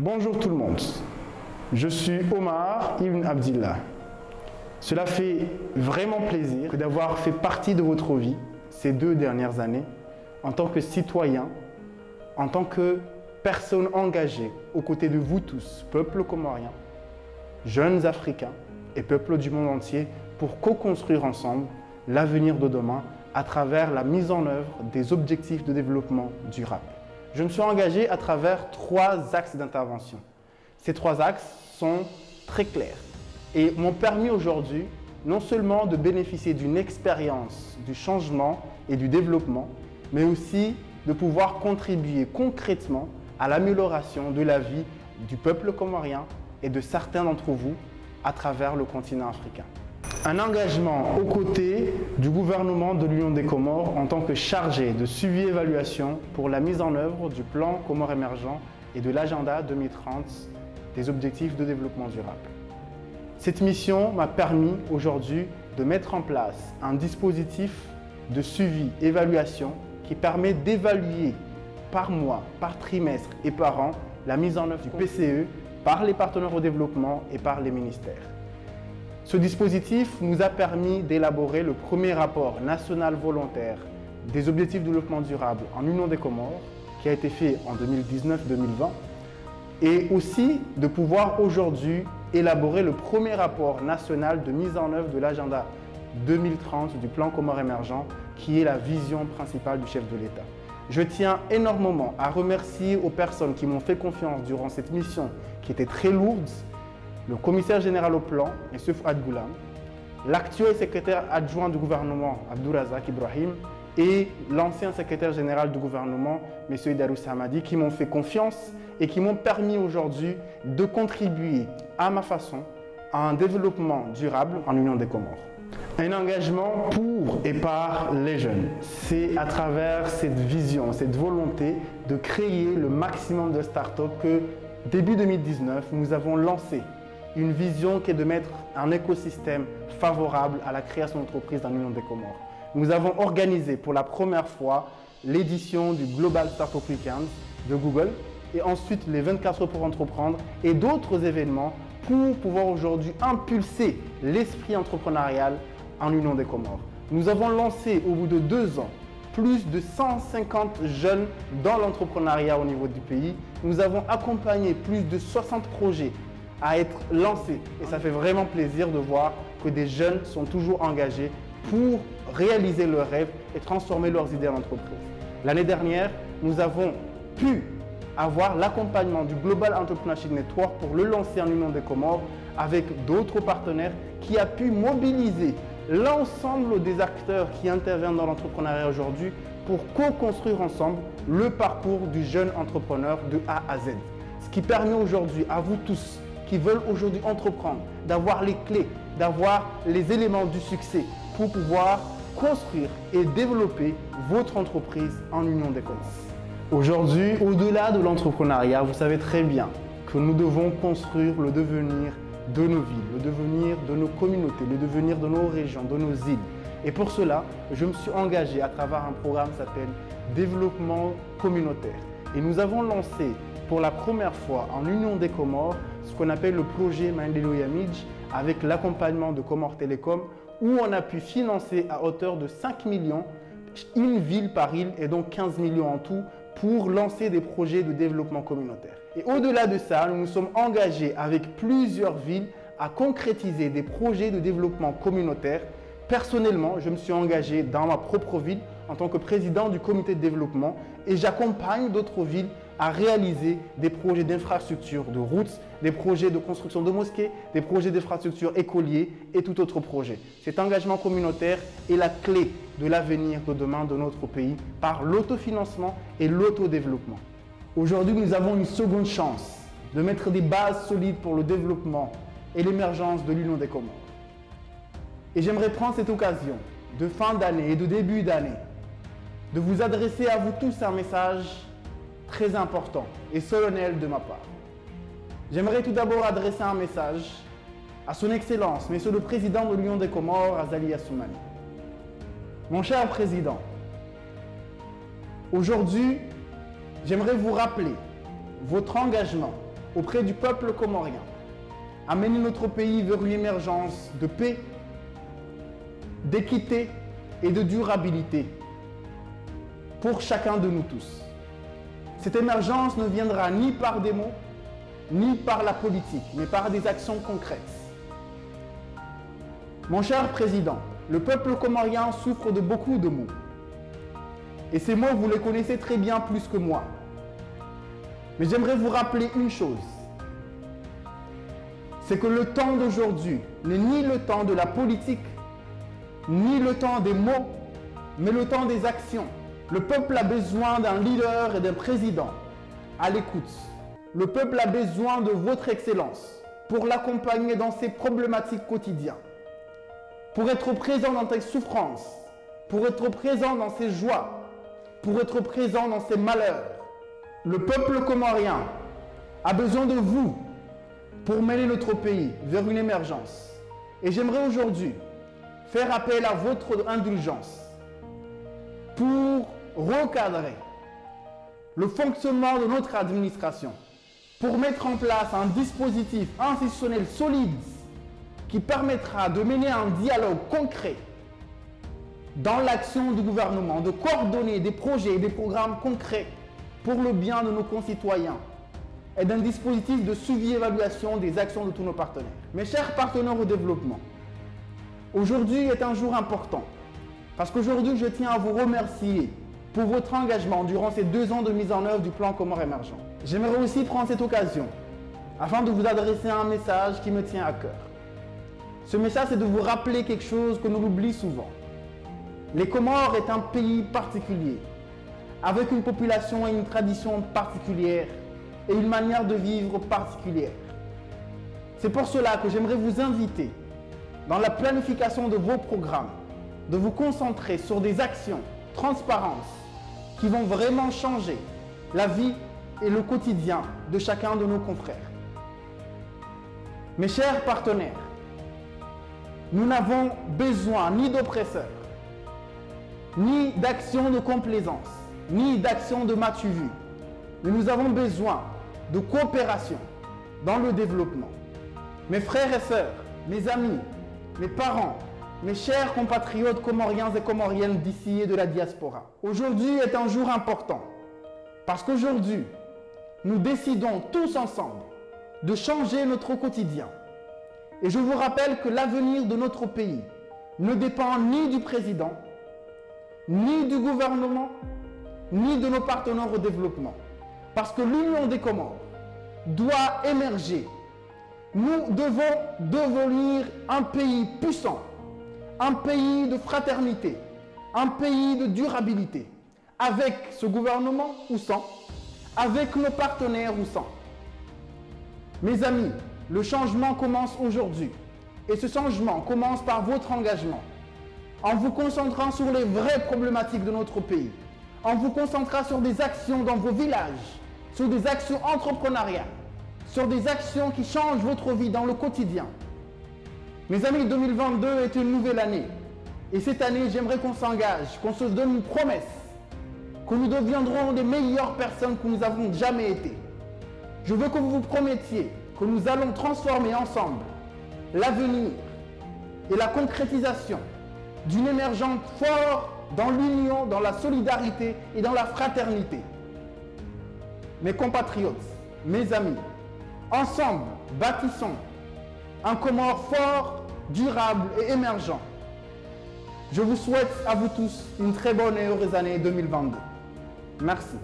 Bonjour tout le monde, je suis Omar Ibn Abdillah. Cela fait vraiment plaisir d'avoir fait partie de votre vie ces 2 dernières années en tant que citoyen, en tant que personne engagée aux côtés de vous tous, peuple comorien, jeunes africains et peuples du monde entier, pour co-construire ensemble l'avenir de demain à travers la mise en œuvre des objectifs de développement durable. Je me suis engagé à travers 3 axes d'intervention. Ces 3 axes sont très clairs et m'ont permis aujourd'hui non seulement de bénéficier d'une expérience du changement et du développement, mais aussi de pouvoir contribuer concrètement à l'amélioration de la vie du peuple comorien et de certains d'entre vous à travers le continent africain. Un engagement aux côtés du gouvernement de l'Union des Comores en tant que chargé de suivi et évaluation pour la mise en œuvre du plan Comores émergent et de l'agenda 2030 des objectifs de développement durable. Cette mission m'a permis aujourd'hui de mettre en place un dispositif de suivi et évaluation qui permet d'évaluer par mois, par trimestre et par an la mise en œuvre du PCE par les partenaires au développement et par les ministères. Ce dispositif nous a permis d'élaborer le premier rapport national volontaire des objectifs de développement durable en Union des Comores, qui a été fait en 2019-2020, et aussi de pouvoir aujourd'hui élaborer le premier rapport national de mise en œuvre de l'agenda 2030 du plan Comores émergent, qui est la vision principale du chef de l'État. Je tiens énormément à remercier aux personnes qui m'ont fait confiance durant cette mission qui était très lourde, le commissaire général au plan, M. Fouad Goulam, l'actuel secrétaire adjoint du gouvernement, Abdourazak Ibrahim, et l'ancien secrétaire général du gouvernement, M. Darous Hamadi, qui m'ont fait confiance et qui m'ont permis aujourd'hui de contribuer à ma façon à un développement durable en Union des Comores. Un engagement pour et par les jeunes. C'est à travers cette vision, cette volonté de créer le maximum de start-up que, début 2019, nous avons lancé une vision qui est de mettre un écosystème favorable à la création d'entreprises dans l'Union des Comores. Nous avons organisé pour la première fois l'édition du Global Startup Weekend de Google et ensuite les 24 heures pour entreprendre et d'autres événements pour pouvoir aujourd'hui impulser l'esprit entrepreneurial en Union des Comores. Nous avons lancé au bout de 2 ans plus de 150 jeunes dans l'entrepreneuriat au niveau du pays. Nous avons accompagné plus de 60 projets à être lancés et ça fait vraiment plaisir de voir que des jeunes sont toujours engagés pour réaliser leurs rêves et transformer leurs idées en entreprise. L'année dernière, nous avons pu avoir l'accompagnement du Global Entrepreneurship Network pour le lancer en Union des Comores avec d'autres partenaires qui a pu mobiliser l'ensemble des acteurs qui interviennent dans l'entrepreneuriat aujourd'hui pour co-construire ensemble le parcours du jeune entrepreneur de A à Z. Ce qui permet aujourd'hui à vous tous qui veulent aujourd'hui entreprendre d'avoir les clés, d'avoir les éléments du succès pour pouvoir construire et développer votre entreprise en Union des Comores. Aujourd'hui, au-delà de l'entrepreneuriat, vous savez très bien que nous devons construire le devenir de nos villes, le devenir de nos communautés, le devenir de nos régions, de nos îles. Et pour cela, je me suis engagé à travers un programme qui s'appelle Développement communautaire. Et nous avons lancé pour la première fois en Union des Comores ce qu'on appelle le projet Maendeleo Yamij avec l'accompagnement de Comores Télécom où on a pu financer à hauteur de 5 millions, une ville par île et donc 15 millions en tout pour lancer des projets de développement communautaire. Et au-delà de ça, nous nous sommes engagés avec plusieurs villes à concrétiser des projets de développement communautaire. Personnellement, je me suis engagé dans ma propre ville en tant que président du comité de développement et j'accompagne d'autres villes à réaliser des projets d'infrastructure de routes, des projets de construction de mosquées, des projets d'infrastructure écoliers et tout autre projet. Cet engagement communautaire est la clé de l'avenir de demain de notre pays par l'autofinancement et l'autodéveloppement. Aujourd'hui, nous avons une seconde chance de mettre des bases solides pour le développement et l'émergence de l'Union des Comores. Et j'aimerais prendre cette occasion de fin d'année et de début d'année de vous adresser à vous tous un message très important et solennel de ma part. J'aimerais tout d'abord adresser un message à son Excellence, Monsieur le Président de l'Union des Comores, Azali Assoumani. Mon cher Président, aujourd'hui, j'aimerais vous rappeler votre engagement auprès du peuple comorien, à mener notre pays vers une émergence de paix, d'équité et de durabilité pour chacun de nous tous. Cette émergence ne viendra ni par des mots, ni par la politique, mais par des actions concrètes. Mon cher Président, le peuple comorien souffre de beaucoup de maux. Et ces mots, vous les connaissez très bien plus que moi. Mais j'aimerais vous rappeler une chose. C'est que le temps d'aujourd'hui n'est ni le temps de la politique, ni le temps des mots, mais le temps des actions. Le peuple a besoin d'un leader et d'un président à l'écoute. Le peuple a besoin de votre excellence pour l'accompagner dans ses problématiques quotidiennes, pour être présent dans ses souffrances, pour être présent dans ses joies, pour être présent dans ses malheurs. Le peuple comorien a besoin de vous pour mener notre pays vers une émergence. Et j'aimerais aujourd'hui faire appel à votre indulgence pour recadrer le fonctionnement de notre administration, pour mettre en place un dispositif institutionnel solide qui permettra de mener un dialogue concret dans l'action du gouvernement, de coordonner des projets et des programmes concrets pour le bien de nos concitoyens et d'un dispositif de suivi et évaluation des actions de tous nos partenaires. Mes chers partenaires au développement, aujourd'hui est un jour important parce qu'aujourd'hui je tiens à vous remercier pour votre engagement durant ces 2 ans de mise en œuvre du plan Comores émergent. J'aimerais aussi prendre cette occasion afin de vous adresser un message qui me tient à cœur. Ce message, c'est de vous rappeler quelque chose que nous oublions souvent. Les Comores est un pays particulier, avec une population et une tradition particulière et une manière de vivre particulière. C'est pour cela que j'aimerais vous inviter, dans la planification de vos programmes, de vous concentrer sur des actions transparentes qui vont vraiment changer la vie et le quotidien de chacun de nos confrères. Mes chers partenaires, nous n'avons besoin ni d'oppresseurs, ni d'actions de complaisance, ni d'actions de matu-vu. Mais nous avons besoin de coopération dans le développement. Mes frères et sœurs, mes amis, mes parents, mes chers compatriotes comoriens et comoriennes d'ici et de la diaspora. Aujourd'hui est un jour important parce qu'aujourd'hui, nous décidons tous ensemble de changer notre quotidien. Et je vous rappelle que l'avenir de notre pays ne dépend ni du président, ni du gouvernement, ni de nos partenaires au développement. Parce que l'Union des Comores doit émerger. Nous devons devenir un pays puissant, un pays de fraternité, un pays de durabilité, avec ce gouvernement ou sans, avec nos partenaires ou sans. Mes amis, le changement commence aujourd'hui et ce changement commence par votre engagement, en vous concentrant sur les vraies problématiques de notre pays, en vous concentrant sur des actions dans vos villages, sur des actions entrepreneuriales, sur des actions qui changent votre vie dans le quotidien. Mes amis, 2022 est une nouvelle année et cette année, j'aimerais qu'on s'engage, qu'on se donne une promesse, que nous deviendrons des meilleures personnes que nous avons jamais été. Je veux que vous vous promettiez que nous allons transformer ensemble l'avenir et la concrétisation d'une émergence forte dans l'union, dans la solidarité et dans la fraternité. Mes compatriotes, mes amis, ensemble, bâtissons un Comore fort, durable et émergent. Je vous souhaite à vous tous une très bonne et heureuse année 2022. Merci.